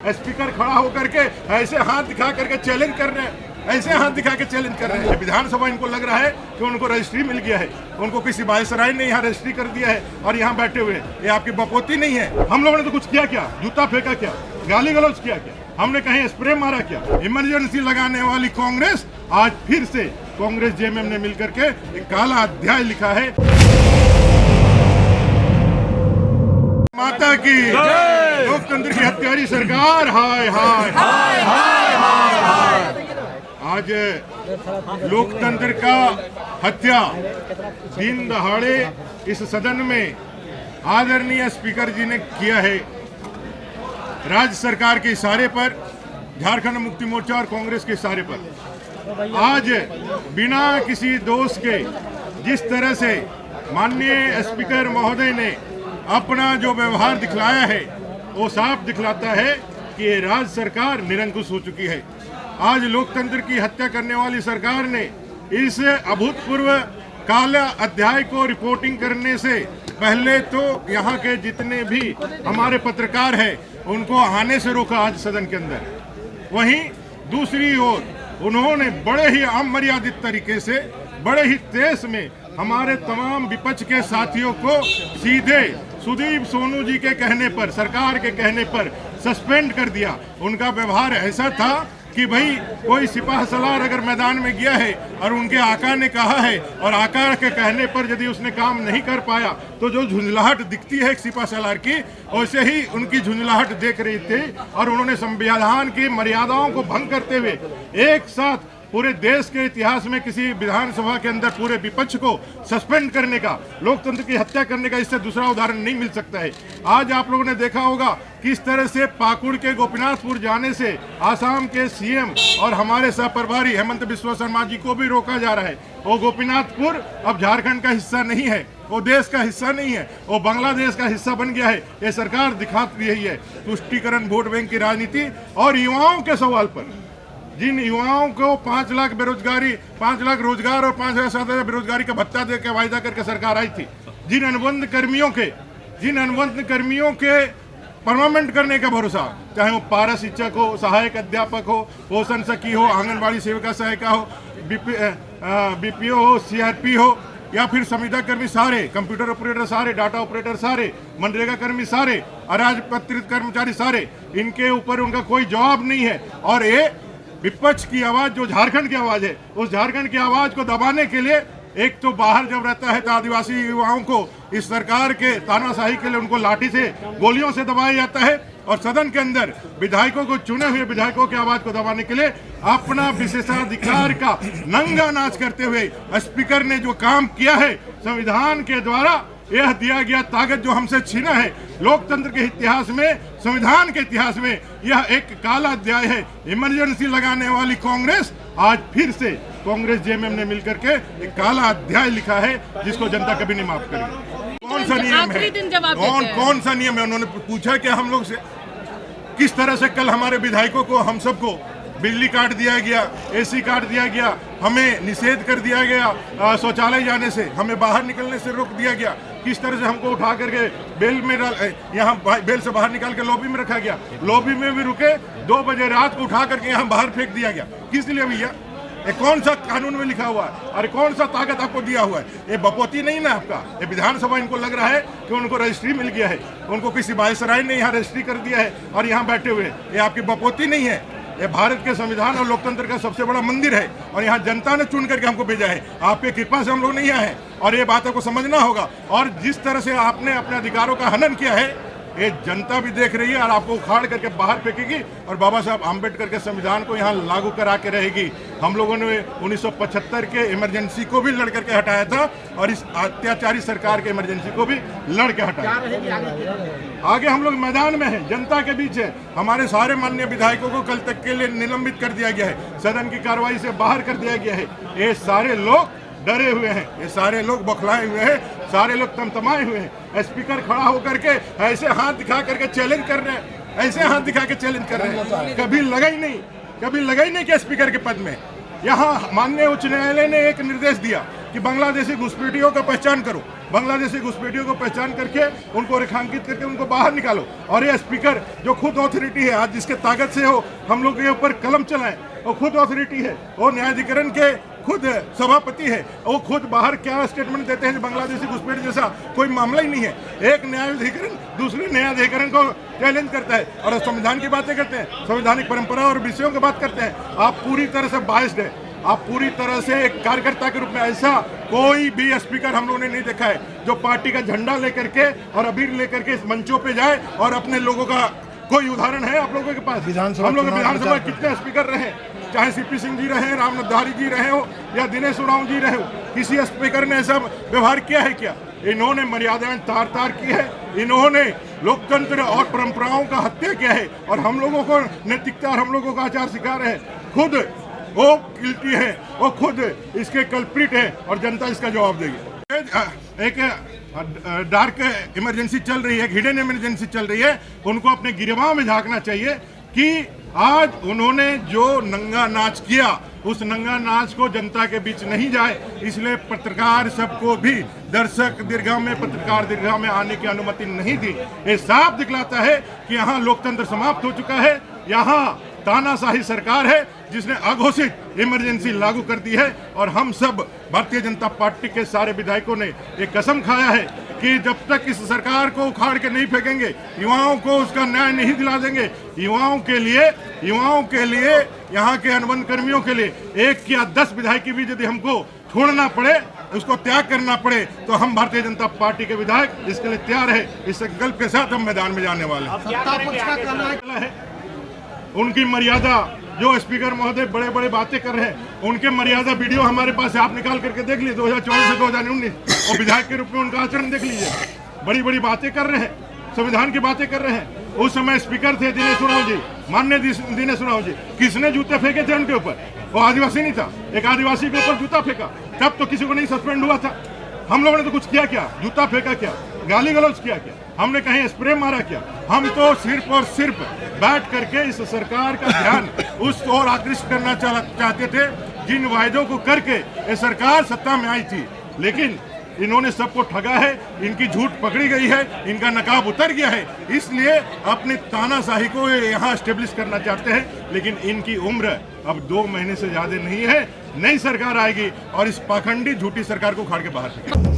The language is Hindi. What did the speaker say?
स्पीकर खड़ा होकर के ऐसे हाथ दिखा करके चैलेंज कर रहे हैं, ऐसे हाथ दिखा के चैलेंज कर रहे हैं। विधानसभा इनको लग रहा है कि उनको रजिस्ट्री मिल गया है, उनको किसी बाईसराय ने यहाँ रजिस्ट्री कर दिया है और यहाँ बैठे हुए ये आपकी बपोती नहीं है। हम लोगों ने तो कुछ किया क्या? जूता फेंका क्या? गाली गलौज किया क्या? हमने कहीं स्प्रे मारा क्या? इमरजेंसी लगाने वाली कांग्रेस आज फिर से कांग्रेस जेएमएम ने मिलकर के एक काला अध्याय लिखा है। माता की लोकतंत्र की हत्यारी सरकार, हाय हाय हाय हाय हाय हाय। आज लोकतंत्र का हत्या दिन दहाड़े इस सदन में आदरणीय स्पीकर जी ने किया है। राज्य सरकार के इशारे पर, झारखंड मुक्ति मोर्चा और कांग्रेस के इशारे पर आज बिना किसी दोष के जिस तरह से माननीय स्पीकर महोदय ने अपना जो व्यवहार दिखलाया है वो साफ दिखलाता है कि ये राज्य सरकार निरंकुश हो चुकी है। आज लोकतंत्र की हत्या करने वाली सरकार ने इस अभूतपूर्व काला अध्याय को रिपोर्टिंग करने से पहले तो यहाँ के जितने भी हमारे पत्रकार हैं उनको आने से रोका आज सदन के अंदर। वहीं दूसरी ओर उन्होंने बड़े ही अमर्यादित तरीके से, बड़े ही तेज में हमारे तमाम विपक्ष के साथियों को सीधे सुदीप सोनू जी के कहने पर, सरकार के कहने पर सस्पेंड कर दिया। उनका व्यवहार ऐसा था कि भाई कोई सिपाह सलार अगर मैदान में गया है और उनके आका ने कहा है और आका के कहने पर यदि उसने काम नहीं कर पाया तो जो झुंझलाहट दिखती है एक सिपाह सलार की, वैसे ही उनकी झुंझलाहट देख रही थी। और उन्होंने संविधान की मर्यादाओं को भंग करते हुए एक साथ पूरे देश के इतिहास में किसी विधानसभा के अंदर पूरे विपक्ष को सस्पेंड करने का, लोकतंत्र की हत्या करने का इससे दूसरा उदाहरण नहीं मिल सकता है। आज आप लोगों ने देखा होगा किस तरह से पाकुड़ के गोपीनाथपुर जाने से आसाम के सीएम और हमारे सह प्रभारी हेमंत बिस्वा शर्मा जी को भी रोका जा रहा है। वो गोपीनाथपुर अब झारखंड का हिस्सा नहीं है, वो देश का हिस्सा नहीं है, वो बांग्लादेश का हिस्सा बन गया है। ये सरकार दिखा रही है तुष्टीकरण, वोट बैंक की राजनीति। और युवाओं के सवाल पर, जिन युवाओं को 5 लाख बेरोजगारी, 5 लाख रोजगार और 5,000 बेरोजगारी का भत्ता दे के वायदा करके सरकार आई थी, जिन अनुबंध कर्मियों के परमानेंट करने का भरोसा, चाहे वो पारा शिक्षक हो, सहायक अध्यापक हो, पोषण सखी हो, आंगनबाड़ी सेविका सहायिका हो, बीपीओ हो, सीआरपी हो, या फिर संविदा कर्मी सारे, कंप्यूटर ऑपरेटर सारे, डाटा ऑपरेटर सारे, मनरेगा कर्मी सारे, अराजपत्रित कर्मचारी सारे, इनके ऊपर उनका कोई जवाब नहीं है। और ये विपक्ष की आवाज जो झारखंड की आवाज है, उस झारखंड की आवाज को दबाने के लिए एक तो बाहर जब रहता है तो आदिवासी युवाओं को इस सरकार के तानाशाही के लिए उनको लाठी से, गोलियों से दबाया जाता है, और सदन के अंदर विधायकों को, चुने हुए विधायकों की आवाज को दबाने के लिए अपना विशेषाधिकार का नंगा नाच करते हुए स्पीकर ने जो काम किया है, संविधान के द्वारा यह दिया गया ताकत जो हमसे छीना है, लोकतंत्र के इतिहास में, संविधान के इतिहास में यह एक काला अध्याय है। इमरजेंसी लगाने वाली कांग्रेस आज फिर से कांग्रेस जेएमएम ने मिलकर के एक काला अध्याय लिखा है जिसको जनता कभी नहीं माफ करेगी। कौन सा नियम है? कौन सा नियम है? उन्होंने पूछा कि हम लोग से किस तरह से कल हमारे विधायकों को, हम सबको बिजली काट दिया गया, एसी काट दिया गया, हमें निषेध कर दिया गया शौचालय जाने से, हमें बाहर निकलने से रोक दिया गया, किस तरह से हमको उठा करके बेल में यहाँ बेल से बाहर निकाल के लॉबी में रखा गया, लॉबी में भी रुके, 2 बजे रात को उठा करके यहाँ बाहर फेंक दिया गया। किस लिए भैया? ये कौन सा कानून में लिखा हुआ है? अरे कौन सा ताकत आपको दिया हुआ है? ये बपोती नहीं ना आपका। ये विधानसभा इनको लग रहा है कि उनको रजिस्ट्री मिल गया है, उनको किसी बाईसराय ने यहाँ रजिस्ट्री कर दिया है और यहाँ बैठे हुए। ये आपकी बपोती नहीं है, ये भारत के संविधान और लोकतंत्र का सबसे बड़ा मंदिर है और यहाँ जनता ने चुन करके हमको भेजा है। आपकी कृपा से हम लोग नहीं आए हैं और ये बातों को समझना होगा। और जिस तरह से आपने अपने अधिकारों का हनन किया है, ये जनता भी देख रही है और आपको उखाड़ करके बाहर फेंकेगी और बाबा साहब आम्बेडकर के संविधान को यहाँ लागू करा के रहेगी। हम लोगों ने 1975 के इमरजेंसी को भी लड़ करके हटाया था और इस अत्याचारी सरकार के इमरजेंसी को भी लड़ के हटाया। आगे हम लोग मैदान में हैं, जनता के बीच है। हमारे सारे माननीय विधायकों को कल तक के लिए निलंबित कर दिया गया है, सदन की कार्रवाई से बाहर कर दिया गया है। ये सारे लोग डरे हुए हैं, ये सारे लोग बौखलाए हुए हैं, सारे लोग तमतमाए हुए हैं। स्पीकर खड़ा होकर के ऐसे हाथ दिखा करके चैलेंज कर रहे हैं, ऐसे हाथ दिखा के चैलेंज कर रहे हैं। कभी लगा ही नहीं कि स्पीकर के पद में। यहाँ माननीय उच्च न्यायालय ने एक निर्देश दिया कि बांग्लादेशी घुसपैठियों का पहचान करो, बांग्लादेशी घुसपैठियों को पहचान करके उनको रेखांकित करके उनको बाहर निकालो। और ये स्पीकर जो खुद अथॉरिटी है, आज जिसके ताकत से हो हम लोग के ऊपर कलम चलाएं, वो खुद अथॉरिटी है, वो न्यायाधिकरण के खुद सभापति है, वो खुद बाहर क्या स्टेटमेंट देते हैं बांग्लादेशी घुसपैठ जैसा कोई मामला ही नहीं है। एक न्यायाधिकरण दूसरे न्यायाधिकरण को चैलेंज करता है और संविधान की बातें करते हैं, संवैधानिक परंपरा और विषयों की बात करते हैं। आप पूरी तरह से बाइस्ड है, आप पूरी तरह से एक कार्यकर्ता के रूप में ऐसा कोई भी स्पीकर हम लोगों ने नहीं देखा है जो पार्टी का झंडा लेकर के और अबीर लेकर के इस मंचों पे जाए। और अपने लोगों का कोई उदाहरण है आप लोगों के पास? हम लोग विधानसभा कितने स्पीकर रहे, चाहे सीपी सिंह जी रहे, राम नंदारी जी रहे हो या दिनेश उरांव जी रहे हो, किसी स्पीकर ने ऐसा व्यवहार किया है क्या? इन्होंने मर्यादाएं तार तार की है, इन्होंने लोकतंत्र और परंपराओं का हत्या किया है और हम लोगों को नैतिकता और हम लोगों का आचार सिखा रहे हैं। खुद वो गिल्टी है, वो खुद इसके कल्प्रिट है और जनता इसका जवाब देगी। एक डार्क इमरजेंसी चल रही है, हिडन इमरजेंसी चल रही है, उनको अपने गिरबां में झांकना चाहिए कि आज उन्होंने जो नंगा नाच किया उस नंगा नाच को जनता के बीच नहीं जाए, इसलिए पत्रकार सबको भी दर्शक दीर्घा में पत्रकार दीर्घा में आने की अनुमति नहीं दी। ये साफ दिखलाता है कि यहाँ लोकतंत्र समाप्त हो चुका है, यहाँ तानाशाही सरकार है जिसने अघोषित इमरजेंसी लागू कर दी है। और हम सब भारतीय जनता पार्टी के सारे विधायकों ने एक कसम खाया है कि जब तक इस सरकार को उखाड़ के नहीं फेंकेंगे, युवाओं को उसका न्याय नहीं दिला देंगे, युवाओं के लिए यहाँ के अनुबंध कर्मियों के लिए 1 या 10 विधायक भी यदि हमको छोड़ना पड़े, उसको त्याग करना पड़े, तो हम भारतीय जनता पार्टी के विधायक इसके लिए तैयार है। इस संकल्प के साथ हम मैदान में जाने वाले हैं। उनकी मर्यादा, जो स्पीकर महोदय बड़े बड़े बातें कर रहे हैं, उनके मर्यादा वीडियो हमारे पास है, आप निकाल करके देख लीजिए 2014 से 2019 और विधायक के रूप में उनका आचरण देख लीजिए। बड़ी बड़ी बातें कर रहे हैं, संविधान की बातें कर रहे हैं। उस समय स्पीकर थे दिनेश उरांव जी, माननीय दिनेश उरांव जी। किसने जूते फेंके थे उनके ऊपर? वो आदिवासी नहीं था, एक आदिवासी के ऊपर जूता फेंका, तब तो किसी को नहीं सस्पेंड हुआ था। हम लोगों ने तो कुछ किया क्या? जूता फेंका क्या? गाली गलौज किया क्या? हमने कहीं स्प्रे मारा क्या? हम तो सिर्फ और सिर्फ बैठ करके इस सरकार का ध्यान उस ओर आकृष्ट करना चाहते थे जिन वायदों को करके ये सरकार सत्ता में आई थी। लेकिन इन्होंने सबको ठगा है, इनकी झूठ पकड़ी गई है, इनका नकाब उतर गया है, इसलिए अपनी तानाशाही को यहाँ एस्टेब्लिश करना चाहते हैं। लेकिन इनकी उम्र अब 2 महीने से ज्यादा नहीं है। नई सरकार आएगी और इस पाखंडी झूठी सरकार को उखाड़ के बाहर फेंकेगी।